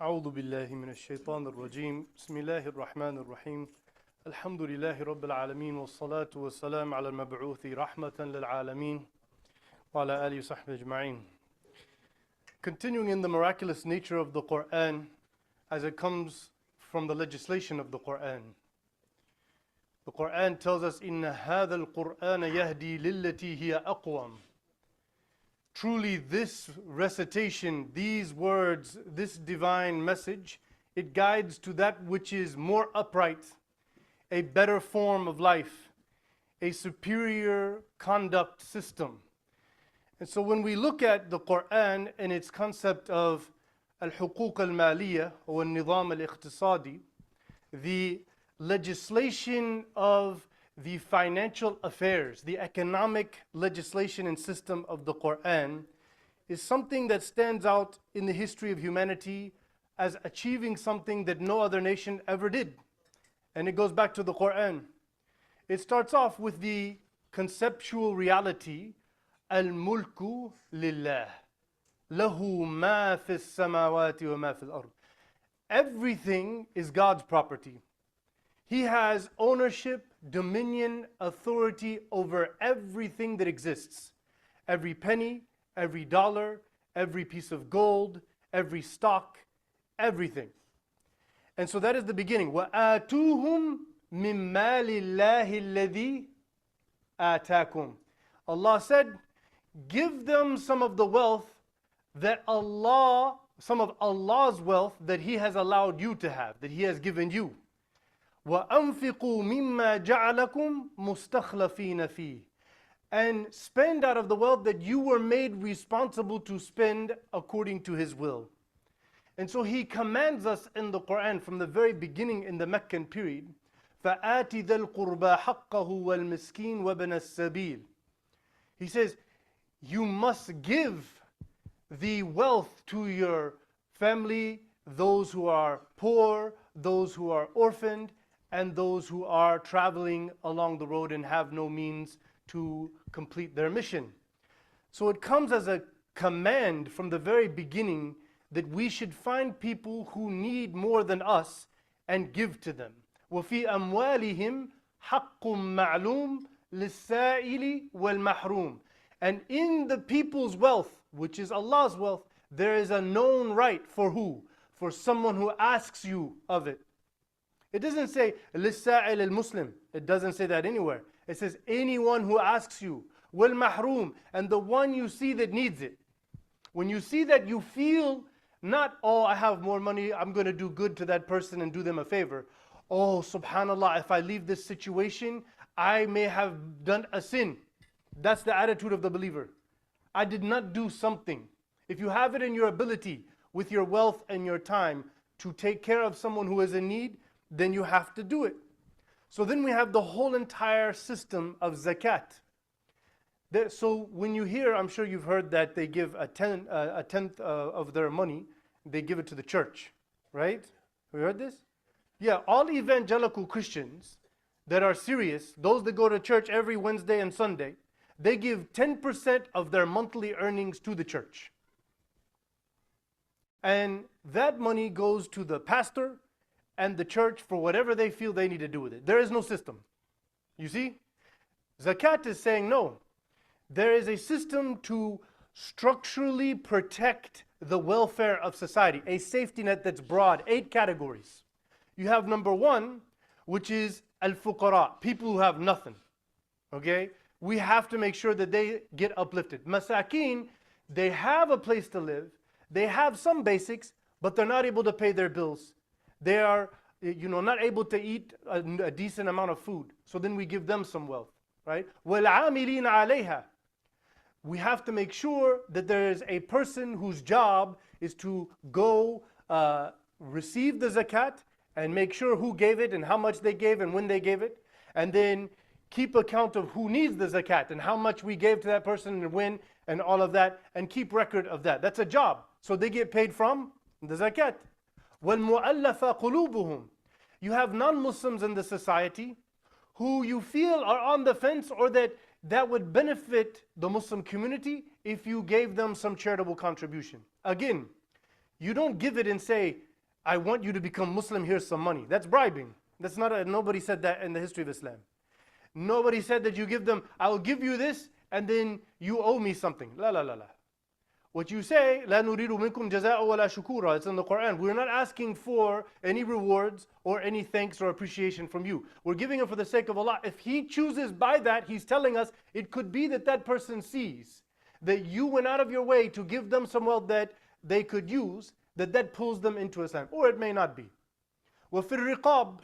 أعوذ بالله من الشيطان الرجيم بسم الله الرحمن الرحيم الحمد لله رب العالمين والصلاة والسلام على المبعوث رحمة للعالمين وعلى آله وصحبه أجمعين. Continuing in the miraculous nature of the Quran as it comes from the legislation of the Quran. The Quran tells us إن هذا القرآن يهدي للتي هي أقوم. Truly this recitation, these words, this divine message, it guides to that which is more upright, a better form of life, a superior conduct system. And so when we look at the Quran and its concept of al-huquq al-maliyah or al-nizam al-iqtisadi, the legislation of the financial affairs, the economic legislation and system of the Quran is something that stands out in the history of humanity as achieving something that no other nation ever did. And it goes back to the Quran. It starts off with the conceptual reality, al-mulku lillah, lahu ma fi samawati wa ma fi al-ard. Everything is God's property. He has ownership, dominion, authority over everything that exists. Every penny, every dollar, every piece of gold, every stock, everything. And so that is the beginning. وَآتُوهُمْ مِن مَالِ اللَّهِ الَّذِي آتَاكُمْ. Allah said, give them some of the wealth that Allah, some of Allah's wealth that He has allowed you to have, that He has given you. وَأَنْفِقُوا مِمَّا جَعَلَكُمْ مُسْتَخْلَفِينَ فِيهِ. And spend out of the wealth that you were made responsible to spend according to His will. And so He commands us in the Quran from the very beginning in the Meccan period, فَآتِ ذَا الْقُرْبَى حَقَّهُ وَالْمِسْكِينَ وَابْنَ السَّبِيلِ. He says, you must give the wealth to your family, those who are poor, those who are orphaned, and those who are traveling along the road and have no means to complete their mission. So it comes as a command from the very beginning that we should find people who need more than us and give to them. وَفِي أَمْوَالِهِمْ حَقٌّ مَعْلُومٌ لِلسَّائِلِ وَالْمَحْرُومِ. And in the people's wealth, which is Allah's wealth, there is a known right for who? For someone who asks you of it. It doesn't say لِلسَّائِلِ الْمُسْلِمِ. It doesn't say that anywhere. It says anyone who asks you. وَالْمَحْرُومِ. And the one you see that needs it. When you see that, you feel not, oh, I have more money, I'm going to do good to that person and do them a favor. Oh, subhanallah, if I leave this situation, I may have done a sin. That's the attitude of the believer. I did not do something. If you have it in your ability, with your wealth and your time, to take care of someone who is in need, then you have to do it. So then we have the whole entire system of zakat. So when you hear, I'm sure you've heard that they give a tenth of their money, they give it to the church, right? Have you heard this? Yeah, all evangelical Christians that are serious, those that go to church every Wednesday and Sunday, they give 10% of their monthly earnings to the church. And that money goes to the pastor and the church for whatever they feel they need to do with it. There is no system. You see? Zakat is saying no. There is a system to structurally protect the welfare of society, a safety net that's broad, 8 categories. You have number 1, which is al-fuqara, people who have nothing. Okay? We have to make sure that they get uplifted. Masakin, they have a place to live, they have some basics, but they're not able to pay their bills. They are, not able to eat a decent amount of food. So then we give them some wealth, right? وَالْعَامِلِينَ عَلَيْهَا. We have to make sure that there is a person whose job is to go receive the zakat and make sure who gave it and how much they gave and when they gave it, and then keep account of who needs the zakat and how much we gave to that person and when and all of that, and keep record of that. That's a job. So they get paid from the zakat. وَالْمُؤَلَّفَ قُلُوبُهُمْ. You have non-Muslims in the society who you feel are on the fence, or that would benefit the Muslim community if you gave them some charitable contribution. Again, You don't give it and say, I want you to become Muslim, here's some money. That's bribing. That's not nobody said that in the history of Islam. Nobody said that you give them, I will give you this and then you owe me something. La la la la. What you say, لا نريد منكم جزاء ولا شكورا. It's in the Quran. We're not asking for any rewards or any thanks or appreciation from you. We're giving it for the sake of Allah. If He chooses by that, He's telling us it could be that that person sees that you went out of your way to give them some wealth that they could use, that pulls them into Islam. Or it may not be. وَفِي الرِّقَابِ,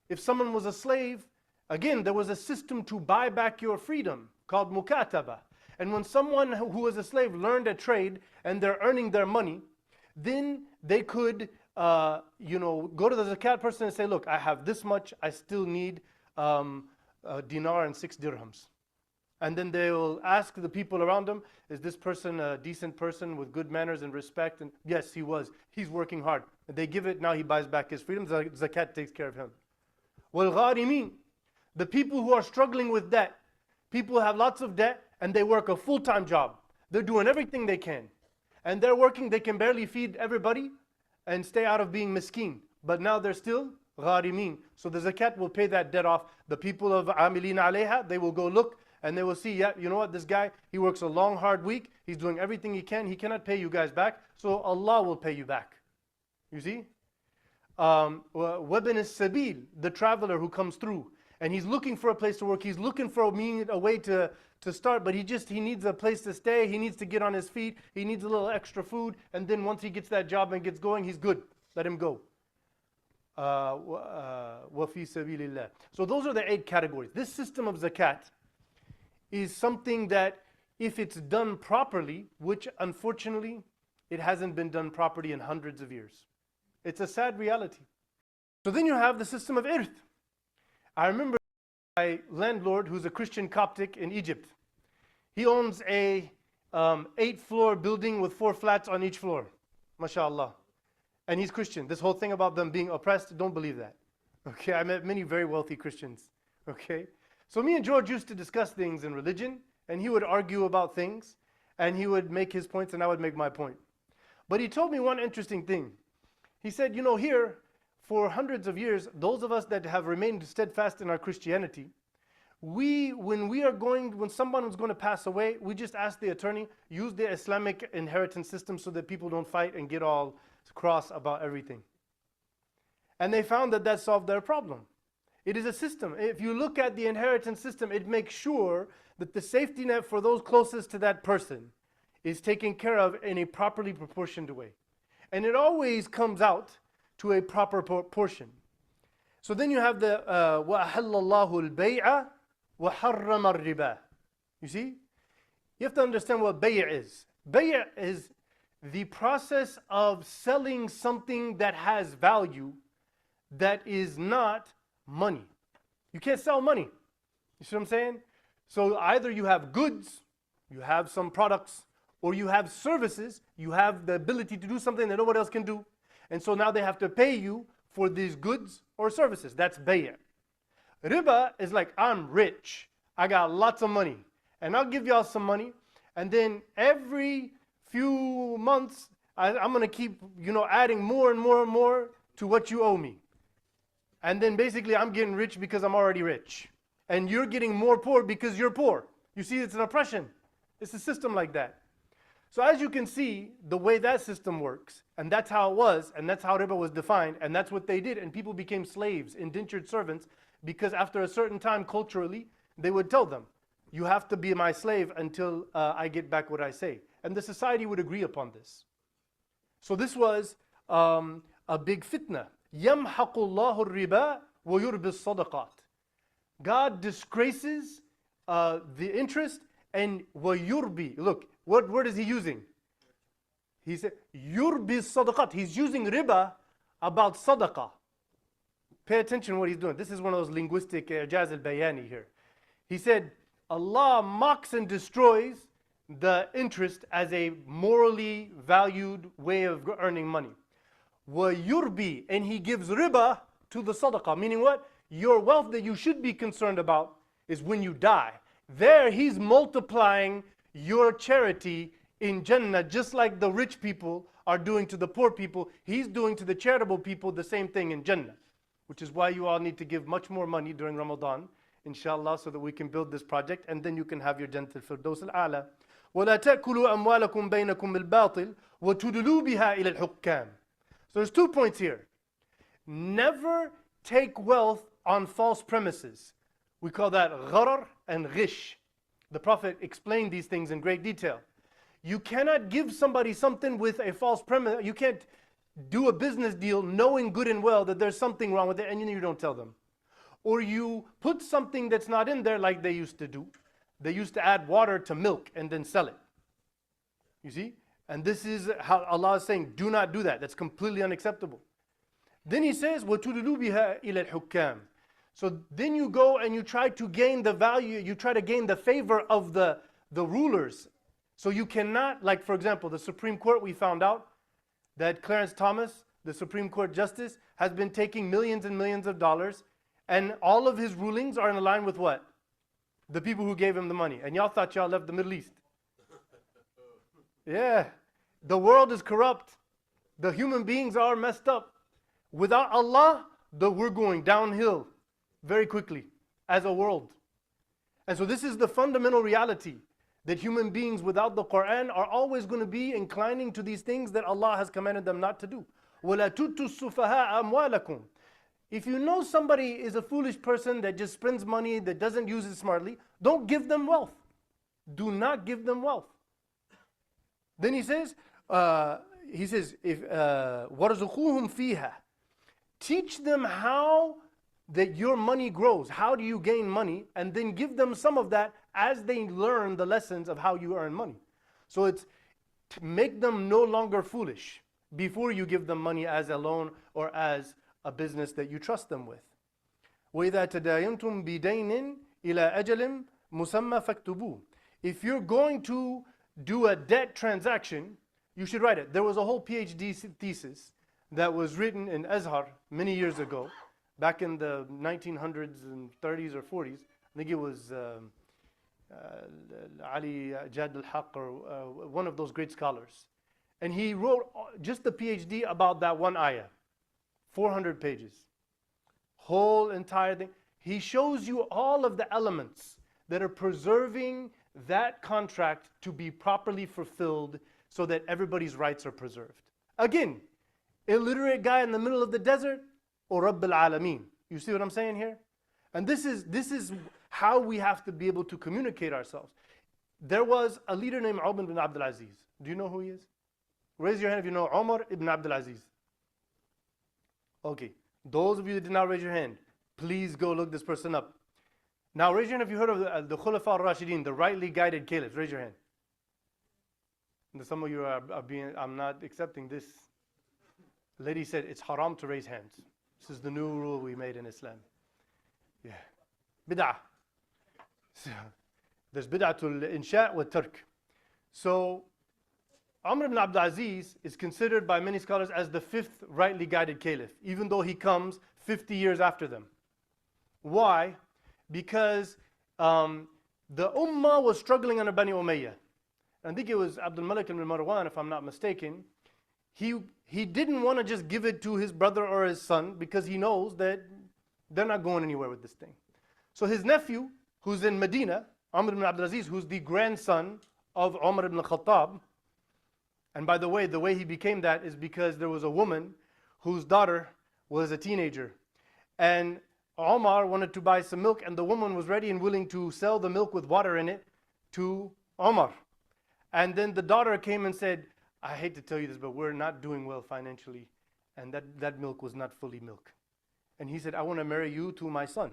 if someone was a slave, again, there was a system to buy back your freedom called mukataba. And when someone who was a slave learned a trade and they're earning their money, then they could go to the zakat person and say, look, I have this much, I still need a dinar and 6 dirhams. And then they will ask the people around them, is this person a decent person with good manners and respect? And yes, he was. He's working hard. And they give it, now he buys back his freedom. Zakat takes care of him. وَالْغَارِمِينَ, the people who are struggling with debt. People have lots of debt and they work a full-time job. They're doing everything they can. And they're working, they can barely feed everybody and stay out of being miskeen. But now they're still غارمين. So the zakat will pay that debt off. The people of عاملين عليها, they will go look and they will see, yeah, you know what, this guy, he works a long, hard week. He's doing everything he can. He cannot pay you guys back. So Allah will pay you back. You see? وَابْنِ السَّبِيلِ, the traveler who comes through. And he's looking for a place to work. He's looking for a way to start, but he needs a place to stay. He needs to get on his feet. He needs a little extra food. And then once he gets that job and gets going, he's good. Let him go. وَفِي سَبِيلِ اللَّهِ. So those are the 8 categories. This system of zakat is something that if it's done properly, which unfortunately it hasn't been done properly in hundreds of years. It's a sad reality. So then you have the system of irth. I remember my landlord, who's a Christian Coptic in Egypt. He owns a 8-floor building with 4 flats on each floor. MashaAllah. And he's Christian. This whole thing about them being oppressed, don't believe that. Okay, I met many very wealthy Christians. Okay. So me and George used to discuss things in religion, and he would argue about things, and he would make his points, and I would make my point. But he told me one interesting thing. He said, you know, here, for hundreds of years, those of us that have remained steadfast in our Christianity, when someone was going to pass away, we just ask the attorney, use the Islamic inheritance system so that people don't fight and get all cross about everything. And they found that solved their problem. It is a system. If you look at the inheritance system, it makes sure that the safety net for those closest to that person is taken care of in a properly proportioned way. And it always comes out to a proper portion. So then you have the وَأَحَلَّ اللَّهُ الْبَيْعَ وَحَرَّمَ الرِّبَى. You see? You have to understand what bay' is. Bay' is the process of selling something that has value that is not money. You can't sell money. You see what I'm saying? So either you have goods, you have some products, or you have services, you have the ability to do something that nobody else can do. And so now they have to pay you for these goods or services. That's bay'. Riba is like, I'm rich, I got lots of money, and I'll give y'all some money, and then every few months, I'm going to keep, adding more and more and more to what you owe me. And then basically I'm getting rich because I'm already rich. And you're getting more poor because you're poor. You see, it's an oppression. It's a system like that. So as you can see, the way that system works, and that's how it was, and that's how riba was defined, and that's what they did, and people became slaves, indentured servants, because after a certain time, culturally, they would tell them, you have to be my slave until I get back what I say. And the society would agree upon this. So this was a big fitna. يَمْحَقُ اللَّهُ الرِّبَى وَيُرْبِ الصَّدَقَاتِ. God disgraces the interest, and وَيُرْبِ. Look, what word is he using? He said, يُرْبِ الصَّدَقَاتِ. He's using riba about sadaqah. Pay attention to what he's doing. This is one of those linguistic i'jaz al-bayani here. He said, Allah mocks and destroys the interest as a morally valued way of earning money. وَيُرْبِ, and he gives riba to the sadaqah. Meaning what? Your wealth that you should be concerned about is when you die. There he's multiplying your charity in Jannah, just like the rich people are doing to the poor people, he's doing to the charitable people the same thing in Jannah. Which is why you all need to give much more money during Ramadan, inshallah, so that we can build this project, and then you can have your Jannat al-Firdaus al-A'la. وَلَا تَأْكُلُوا أَمْوَالَكُمْ بَيْنَكُمْ بِالْبَاطِلِ وَتُدْلُوا بِهَا إِلَى الْحُكَّامِ. So there's 2 points here. Never take wealth on false premises. We call that gharar and ghish. The Prophet explained these things in great detail. You cannot give somebody something with a false premise. You can't do a business deal knowing good and well that there's something wrong with it, and you don't tell them. Or you put something that's not in there like they used to do. They used to add water to milk and then sell it. You see? And this is how Allah is saying, do not do that. That's completely unacceptable. Then he says, وَتُدْلُوا بِهَا إِلَى الْحُكَّامِ. So then you go and you try to gain the value, you try to gain the favor of the rulers. So you cannot, like for example, the Supreme Court, we found out that Clarence Thomas, the Supreme Court Justice, has been taking millions and millions of dollars, and all of his rulings are in line with what? The people who gave him the money. And y'all thought y'all left the Middle East. Yeah. The world is corrupt. The human beings are messed up. Without Allah, we're going downhill very quickly as a world. And so this is the fundamental reality, that human beings without the Quran are always going to be inclining to these things that Allah has commanded them not to do. وَلَا تُؤْتُوا السُّفَهَاءَ أَمْوَالَكُمْ. If you know somebody is a foolish person that just spends money, that doesn't use it smartly, don't give them wealth. Do not give them wealth. Then he says, if وَرْزُقُوهُمْ فِيهَا. Teach them how that your money grows. How do you gain money? And then give them some of that as they learn the lessons of how you earn money. So it's to make them no longer foolish before you give them money as a loan or as a business that you trust them with. وَإِذَا تَدَايَنْتُمْ بِدَيْنٍ إِلَىٰ أَجَلٍ مُسَمَّى فَاكْتُبُوهُ. If you're going to do a debt transaction, you should write it. There was a whole PhD thesis that was written in Azhar many years ago, back in the 1900s and 30s or 40s. I think it was Ali Jad al-Haq, or one of those great scholars. And he wrote just the PhD about that one ayah. 400 pages. Whole entire thing. He shows you all of the elements that are preserving that contract to be properly fulfilled so that everybody's rights are preserved. Again, illiterate guy in the middle of the desert or Rabb al-Alameen. You see what I'm saying here? And this is how we have to be able to communicate ourselves. There was a leader named Umar ibn Abdul Aziz. Do you know who he is? Raise your hand if you know Umar ibn Abdul Aziz. Okay, those of you that did not raise your hand, please go look this person up. Now raise your hand if you heard of the Khulafa al-Rashidin, the rightly guided caliphs. Raise your hand. And some of you are being, I'm not accepting this. The lady said it's haram to raise hands. This is the new rule we made in Islam. Yeah. Bid'ah. So, there's bid'atul insha' wa tark. So Umar ibn Abdul Aziz is considered by many scholars as the 5th rightly guided caliph, even though he comes 50 years after them. Why? Because the Ummah was struggling under Bani Umayyah. I think it was Abdul Malik ibn Marwan, if I'm not mistaken. He didn't want to just give it to his brother or his son because he knows that they're not going anywhere with this thing. So his nephew, who's in Medina, Umar ibn Abdul Aziz, who's the grandson of Umar ibn Khattab. And by the way he became that is because there was a woman whose daughter was a teenager. And Umar wanted to buy some milk, and the woman was ready and willing to sell the milk with water in it to Umar. And then the daughter came and said, I hate to tell you this, but we're not doing well financially. And that milk was not fully milk. And he said, I want to marry you to my son.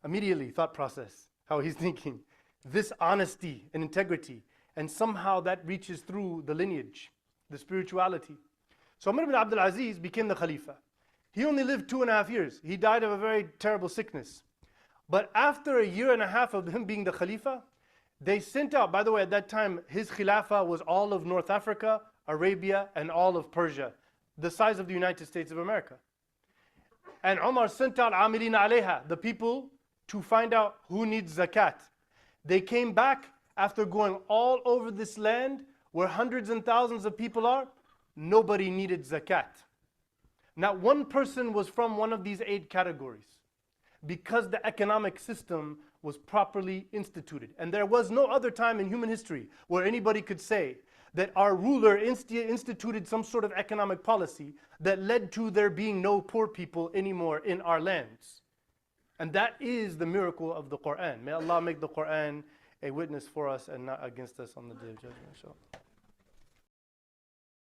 Immediately, thought process, how he's thinking. This honesty and integrity. And somehow that reaches through the lineage, the spirituality. So Umar ibn Abdul Aziz became the Khalifa. He only lived 2.5 years. He died of a very terrible sickness. But after 1.5 years of him being the Khalifa, they sent out, by the way, at that time, his Khilafah was all of North Africa, Arabia, and all of Persia, the size of the United States of America. And Umar sent out Amilina alayha, the people, to find out who needs zakat. They came back After going all over this land where hundreds and thousands of people are, nobody needed zakat. Not one person was from one of these 8 categories because the economic system was properly instituted. And there was no other time in human history where anybody could say that our ruler instituted some sort of economic policy that led to there being no poor people anymore in our lands. And that is the miracle of the Quran. May Allah make the Quran a witness for us and not against us on the day of judgment, inshallah.